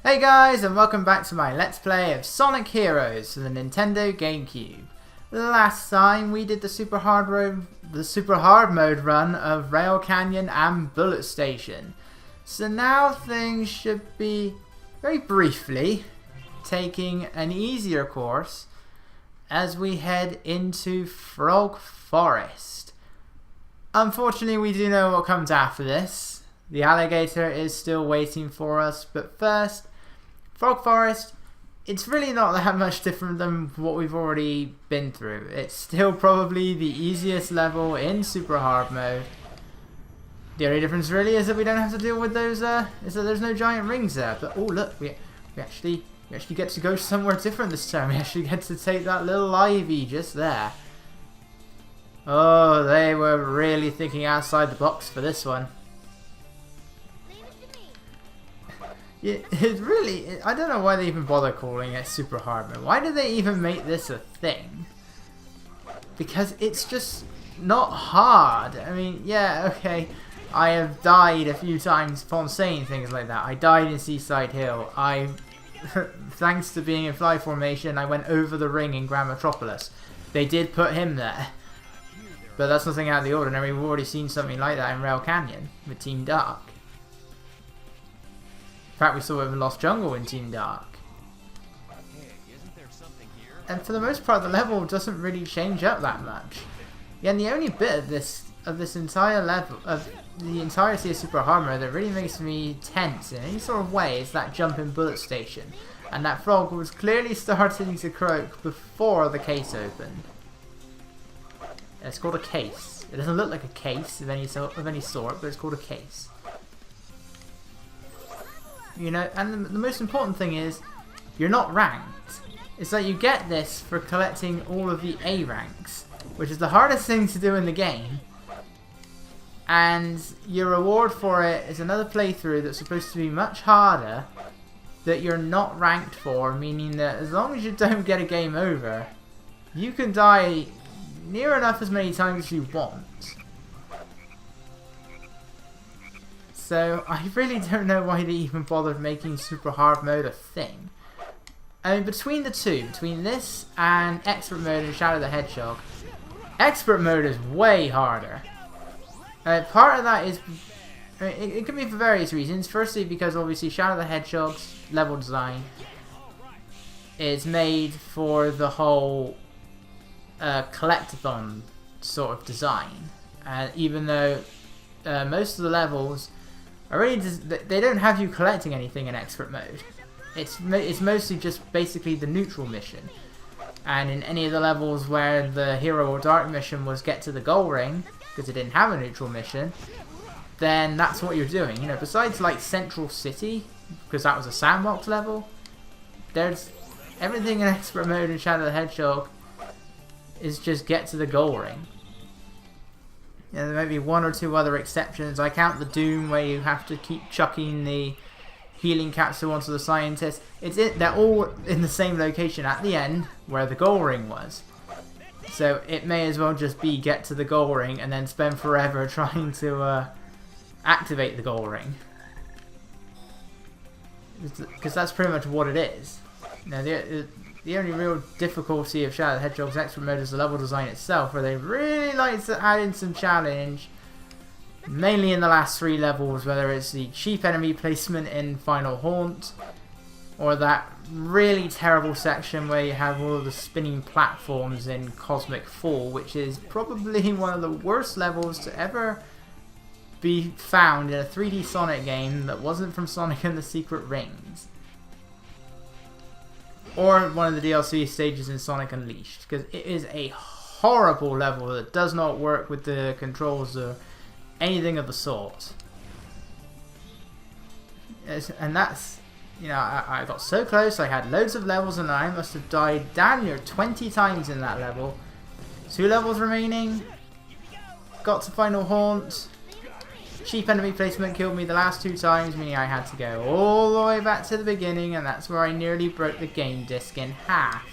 Hey guys, and welcome back to my Let's Play of Sonic Heroes for the Nintendo GameCube. Last time we did the super hard mode run of Rail Canyon and Bullet Station. So now things should be, very briefly, taking an easier course as we head into Frog Forest. Unfortunately, we do know what comes after this. The alligator is still waiting for us, but first, Frog Forest, it's really not that much different than what we've already been through. It's still probably the easiest level in super hard mode. The only difference really is that we don't have to deal with those, is that there's no giant rings there. But oh look, we actually get to go somewhere different this time. We actually get to take that little ivy just there. Oh, they were really thinking outside the box for this one. Yeah, it really, I don't know why they even bother calling it super hard mode. Why do they even make this a thing? Because it's just not hard. I mean, yeah, okay, I have died a few times upon saying things like that. I died in Seaside Hill. Thanks to being in fly formation, I went over the ring in Grand Metropolis. They did put him there. But that's nothing out of the ordinary. We've already seen something like that in Rail Canyon with Team Dark. In fact, we saw it in Lost Jungle in Team Dark. And for the most part, the level doesn't really change up that much. Yeah, and the only bit of this entire level, of the entirety of Super Hard Mode that really makes me tense in any sort of way is that jump in Bullet Station. And that frog was clearly starting to croak before the case opened. It's called a case. It doesn't look like a case of any sort, but it's called a case. You know, and the most important thing is, you're not ranked. It's like you get this for collecting all of the A ranks, which is the hardest thing to do in the game. And your reward for it is another playthrough that's supposed to be much harder, that you're not ranked for, meaning that as long as you don't get a game over, you can die near enough as many times as you want. So I really don't know why they even bothered making super hard mode a thing. I mean, between the two, between this and expert mode and Shadow the Hedgehog, expert mode is way harder. Part of that is, I mean, it can be for various reasons. Firstly, because obviously Shadow the Hedgehog's level design is made for the whole collectathon sort of design, even though most of the levels are really they don't have you collecting anything in expert mode. It's mostly just basically the neutral mission, and in any of the levels where the hero or dark mission was get to the goal ring, because it didn't have a neutral mission, then that's what you're doing. You know, besides like Central City, because that was a sandbox level, there's everything in expert mode in Shadow the Hedgehog is just get to the goal ring. Yeah, there may be one or two other exceptions. I count the Doom where you have to keep chucking the healing capsule onto the scientist. They're all in the same location at the end where the goal ring was. So it may as well just be get to the goal ring and then spend forever trying to activate the goal ring. Because that's pretty much what it is. Now, the only real difficulty of Shadow the Hedgehog's expert mode is the level design itself, where they really like to add in some challenge, mainly in the last 3 levels, whether it's the cheap enemy placement in Final Haunt, or that really terrible section where you have all of the spinning platforms in Cosmic Fall, which is probably one of the worst levels to ever be found in a 3D Sonic game that wasn't from Sonic and the Secret Rings. Or one of the DLC stages in Sonic Unleashed, because it is a horrible level that does not work with the controls or anything of the sort. And that's, you know, I got so close, I had loads of levels, and I must have died damn near 20 times in that level. 2 levels remaining, got to Final Haunt. Cheap enemy placement killed me the last 2 times, meaning I had to go all the way back to the beginning, and that's where I nearly broke the game disc in half.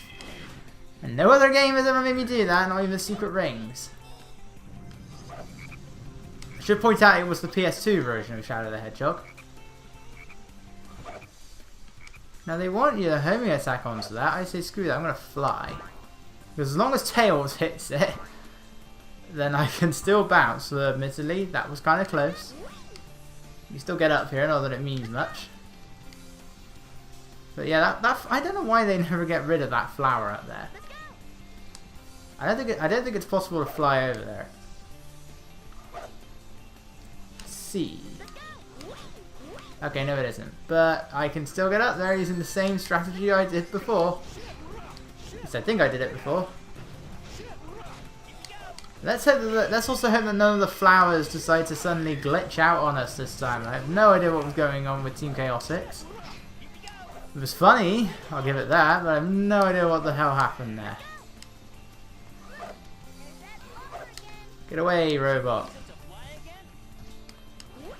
And no other game has ever made me do that, not even Secret Rings. I should point out it was the PS2 version of Shadow the Hedgehog. Now they want you to homing attack onto that. I say screw that, I'm going to fly. Because as long as Tails hits it, then I can still bounce. So admittedly, that was kind of close. You still get up here, not that it means much. But yeah, I don't know why they never get rid of that flower up there. I don't think it's possible to fly over there. C. Okay, no it isn't. But I can still get up there using the same strategy I did before. At least I think I did it before. Let's also hope that none of the flowers decide to suddenly glitch out on us this time. I have no idea what was going on with Team Chaos 6. It was funny, I'll give it that, but I have no idea what the hell happened there. Get away, robot.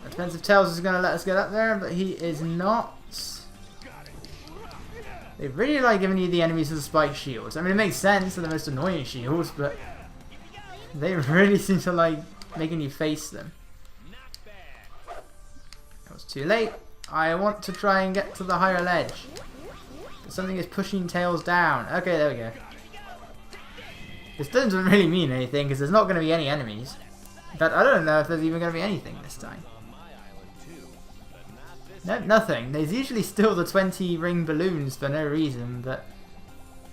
Defensive Tails is going to let us get up there, but he is not. They really like giving you the enemies with the spike shields. I mean, it makes sense, they're the most annoying shields, but they really seem to like making you face them. That was too late. I want to try and get to the higher ledge. But something is pushing Tails down. Okay, there we go. This doesn't really mean anything because there's not going to be any enemies. In fact, I don't know if there's even going to be anything this time. Nope, nothing. There's usually still the 20 ring balloons for no reason, but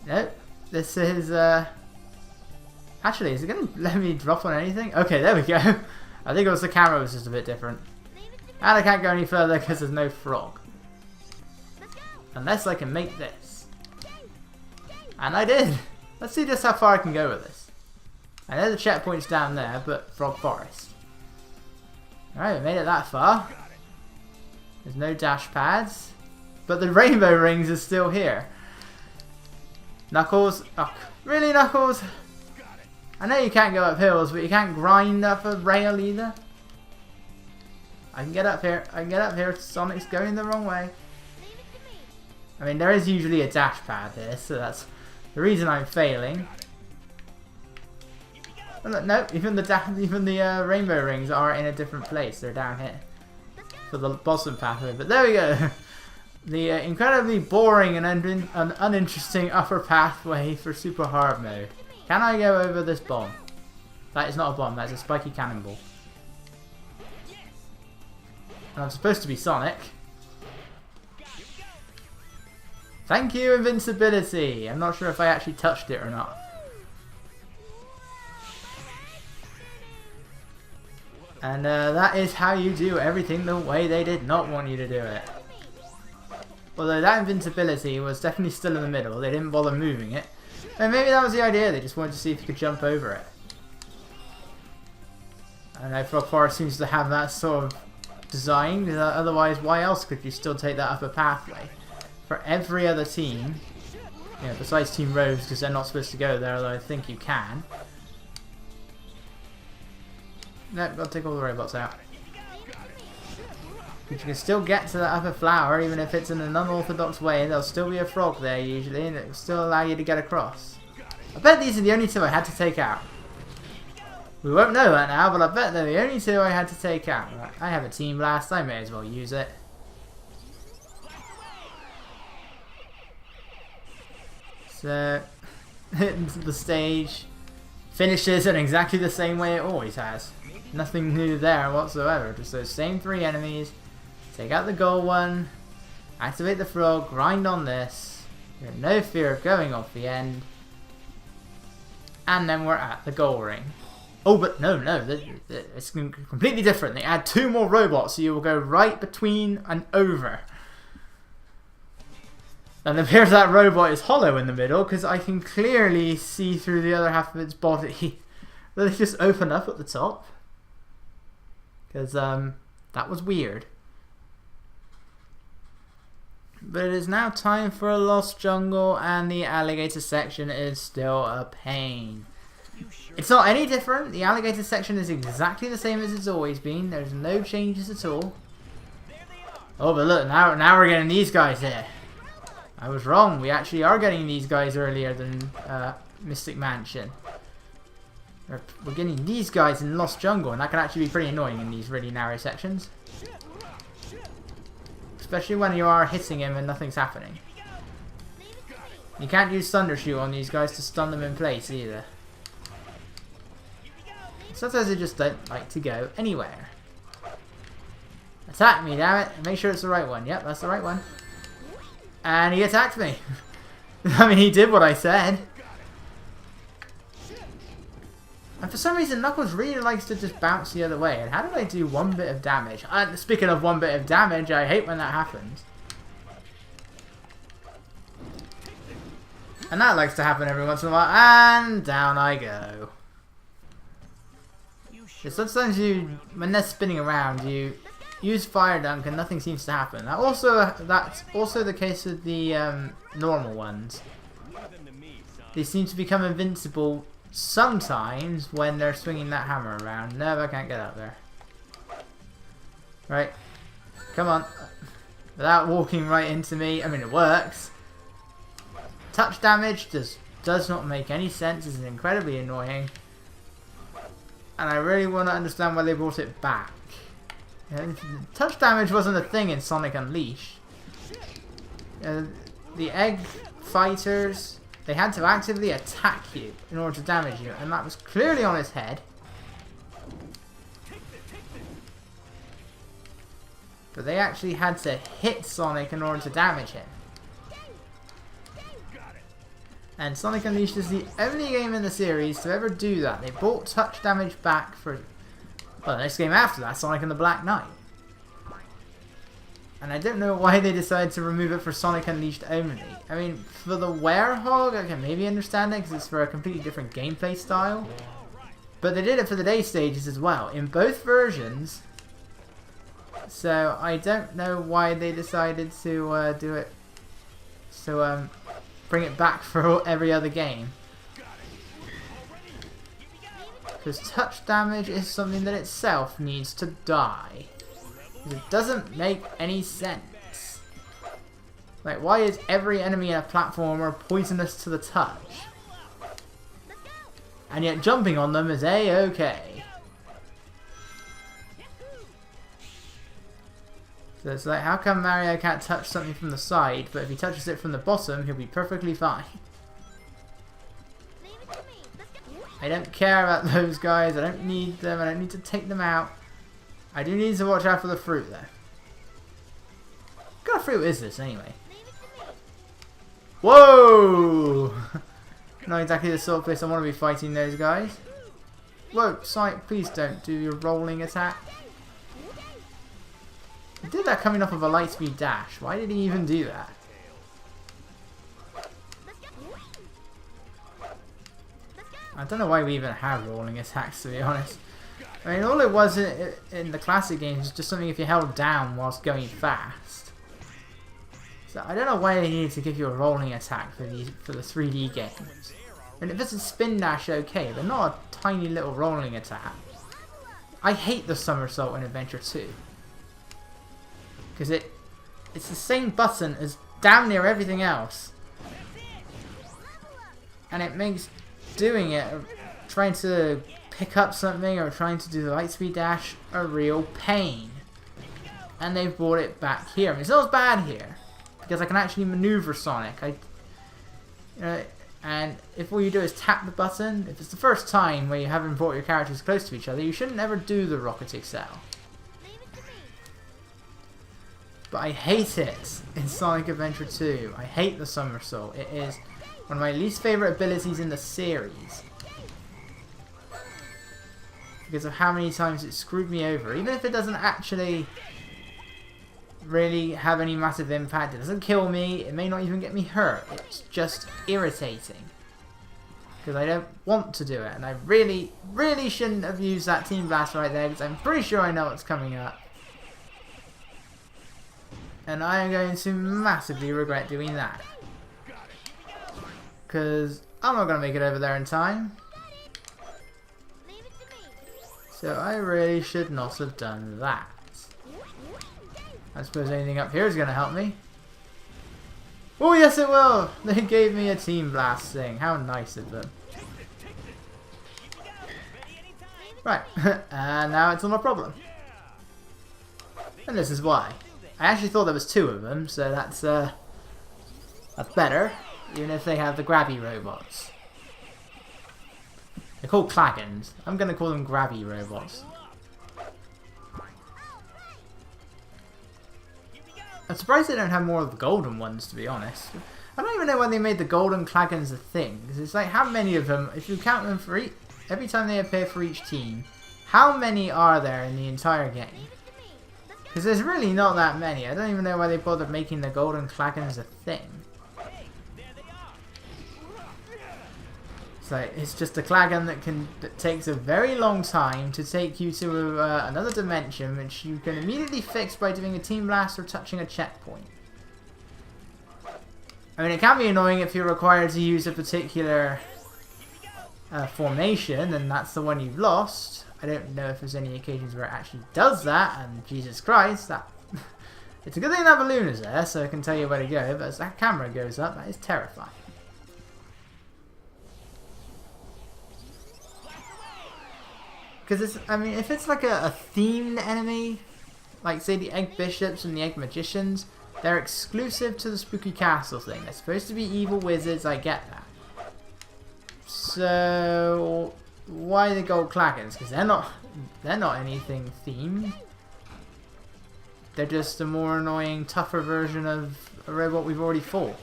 nope. This is actually, is it going to let me drop on anything? Okay, there we go. I think it was the camera was just a bit different. And I can't go any further because there's no frog. Unless I can make this. And I did. Let's see just how far I can go with this. I know the checkpoint's down there, but Frog Forest. Alright, we made it that far. There's no dash pads. But the rainbow rings are still here. Knuckles. Oh, really, Knuckles? I know you can't go up hills, but you can't grind up a rail either. I can get up here. I can get up here. Sonic's going the wrong way. I mean, there is usually a dash pad here, so that's the reason I'm failing. Oh, look, no, even the rainbow rings are in a different place. They're down here for the bottom pathway. But there we go. The incredibly boring and uninteresting upper pathway for super hard mode. Can I go over this bomb? That is not a bomb. That's a spiky cannonball. And I'm supposed to be Sonic. Thank you, invincibility. I'm not sure if I actually touched it or not. And that is how you do everything the way they did not want you to do it. Although that invincibility was definitely still in the middle. They didn't bother moving it. And maybe that was the idea. They just wanted to see if you could jump over it. I know Frog Forest seems to have that sort of design. Otherwise, why else could you still take that upper pathway? For every other team, you know, besides Team Rose, because they're not supposed to go there, although I think you can. Nope, got to take all the robots out. But you can still get to that upper flower, even if it's in an unorthodox way. There'll still be a frog there usually, and it will still allow you to get across. I bet these are the only two I had to take out. We won't know that now, but I bet they're the only two I had to take out. Right, I have a Team Blast, I may as well use it. So, into the stage, finishes in exactly the same way it always has. Nothing new there whatsoever, just those same three enemies. Take out the gold one, activate the frog, grind on this. You have no fear of going off the end. And then we're at the goal ring. Oh, but no, it's completely different. They add 2 more robots, so you will go right between and over. And it appears that robot is hollow in the middle, because I can clearly see through the other half of its body. That it just opened up at the top. Because, that was weird. But it is now time for a Lost Jungle, and the alligator section is still a pain. It's not any different. The alligator section is exactly the same as it's always been. There's no changes at all. Oh, but look, now we're getting these guys here. I was wrong. We actually are getting these guys earlier than Mystic Mansion. We're getting these guys in Lost Jungle, and that can actually be pretty annoying in these really narrow sections. Especially when you are hitting him and nothing's happening. You can't use Thunder Shoot on these guys to stun them in place either. Sometimes they just don't like to go anywhere. Attack me, damn it. Make sure it's the right one. Yep, that's the right one. And he attacked me. I mean, he did what I said. And for some reason, Knuckles really likes to just bounce the other way. And how did I do 1 bit of damage? Speaking of 1 bit of damage, I hate when that happens. And that likes to happen every once in a while. And down I go. Sometimes when they're spinning around, you use Fire Dunk and nothing seems to happen. That's also the case with the normal ones. They seem to become invincible sometimes when they're swinging that hammer around. No, I can't get up there. Right. Come on. Without walking right into me. I mean, it works. Touch damage does not make any sense. It's incredibly annoying. And I really want to understand why they brought it back. Touch damage wasn't a thing in Sonic Unleashed. The egg fighters, they had to actively attack you in order to damage you, and that was clearly on his head. But they actually had to hit Sonic in order to damage him. And Sonic Unleashed is the only game in the series to ever do that. They brought touch damage back for, well, the next game after that, Sonic and the Black Knight. And I don't know why they decided to remove it for Sonic Unleashed only. I mean, for the Werehog, I can maybe understand it because it's for a completely different gameplay style. But they did it for the day stages as well, in both versions. So I don't know why they decided to do it. So, bring it back for every other game. Because touch damage is something that itself needs to die. It doesn't make any sense. Like, why is every enemy in a platformer poisonous to the touch? And yet jumping on them is A-okay. So it's like, how come Mario can't touch something from the side, but if he touches it from the bottom, he'll be perfectly fine? I don't care about those guys, I don't need them, I don't need to take them out. I do need to watch out for the fruit though. What kind of fruit is this anyway? Whoa! Not exactly the sort of place I want to be fighting those guys. Whoa, Sonic, please don't do your rolling attack. He did that coming off of a Lightspeed dash. Why did he even do that? I don't know why we even have rolling attacks, to be honest. I mean, all it was in the classic games was just something if you held down whilst going fast. So I don't know why they needed to give you a rolling attack for the 3D games. And if it's a spin dash, okay, but not a tiny little rolling attack. I hate the somersault in Adventure 2. Because it's the same button as damn near everything else. And it makes doing it, trying to pick up something or trying to do the Lightspeed dash, a real pain. And they've brought it back here. I mean, it's not as bad here. Because I can actually maneuver Sonic. And if all you do is tap the button, if it's the first time where you haven't brought your characters close to each other, you shouldn't ever do the Rocket Excel. But I hate it in Sonic Adventure 2. I hate the somersault. It is one of my least favourite abilities in the series. Because of how many times it screwed me over. Even if it doesn't actually really have any massive impact. It doesn't kill me. It may not even get me hurt. It's just irritating. Because I don't want to do it. And I really, really shouldn't have used that Team Blast right there. Because I'm pretty sure I know what's coming up. And I am going to massively regret doing that. Because I'm not going to make it over there in time. So I really should not have done that. I suppose anything up here is going to help me. Oh yes it will! They gave me a Team Blast thing. How nice of them. Right. And now it's not a problem. And this is why. I actually thought there was 2 of them, so that's better. Even if they have the grabby robots. They're called Klagons. I'm going to call them grabby robots. I'm surprised they don't have more of the golden ones, to be honest. I don't even know when they made the golden Klagons a thing. Because it's like, how many of them, if you count them for every time they appear for each team, how many are there in the entire game? Because there's really not that many. I don't even know why they bothered making the golden Klagons a thing. So it's just a Klagon that takes a very long time to take you to another dimension, which you can immediately fix by doing a team blast or touching a checkpoint. I mean, it can be annoying if you're required to use a particular formation, and that's the one you've lost. I don't know if there's any occasions where it actually does that, and Jesus Christ, that it's a good thing that balloon is there, so I can tell you where to go, but as that camera goes up, that is terrifying. Because I mean, if it's like a themed enemy, like say the Egg Bishops and the Egg Magicians, they're exclusive to the Spooky Castle thing. They're supposed to be evil wizards, I get that. So why the gold Klagons? Because they're not anything themed. They're just a more annoying, tougher version of a robot we've already fought.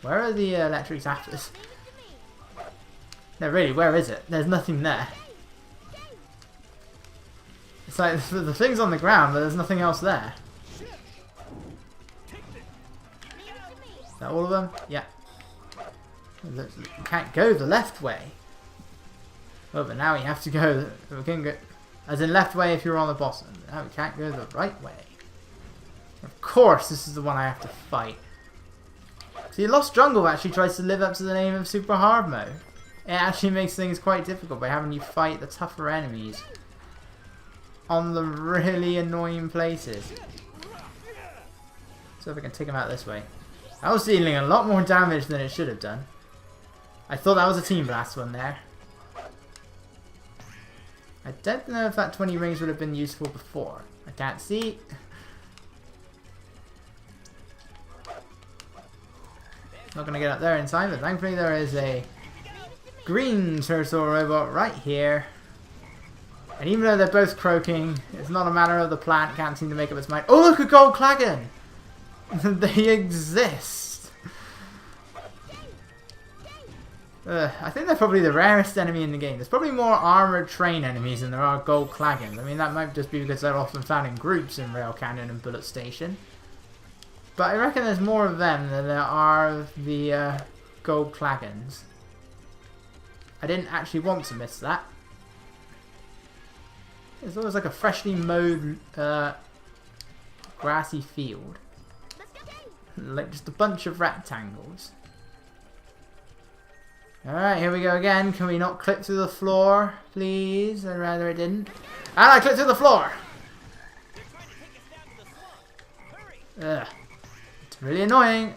Where are the electric zappers? No, really, where is it? There's nothing there. It's like the thing's on the ground, but there's nothing else there. Is that all of them? Yeah. You can't go the left way. Oh, but now we have to go. We can go, as in left way if you're on the bottom. Now we can't go the right way. Of course, this is the one I have to fight. See, Lost Jungle actually tries to live up to the name of Super Hard Mode. It actually makes things quite difficult by having you fight the tougher enemies on the really annoying places. So if I can take him out this way. That was dealing a lot more damage than it should have done. I thought that was a Team Blast one there. I don't know if that 20 rings would have been useful before. I can't see. Not going to get up there in time, but thankfully there is a green turtle robot right here. And even though they're both croaking, it's not a matter of the plant can't seem to make up its mind. Oh, look, a gold Klagon! They exist! I think they're probably the rarest enemy in the game. There's probably more armored train enemies than there are gold Klagons. I mean, that might just be because they're often found in groups in Rail Canyon and Bullet Station. But I reckon there's more of them than there are of the gold Klagons. I didn't actually want to miss that. It's always like a freshly mowed grassy field. Like just a bunch of rectangles. Alright, here we go again. Can we not clip through the floor, please? I'd rather it didn't. And I clipped through the floor! Ugh. It's really annoying.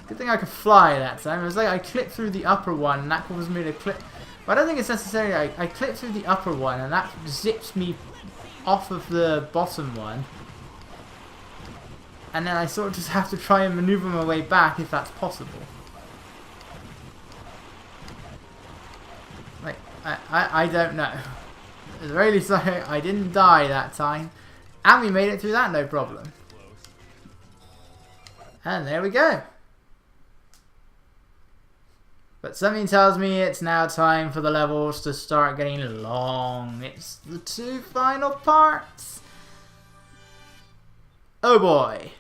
Good thing I could fly that time. It was like I clipped through the upper one and that caused me to clip. But I don't think it's necessarily I clipped through the upper one and that zips me off of the bottom one. And then I sort of just have to try and maneuver my way back if that's possible. Like, I don't know. At the very least I didn't die that time. And we made it through that no problem. And there we go. But something tells me it's now time for the levels to start getting long. It's the 2 final parts. Oh boy.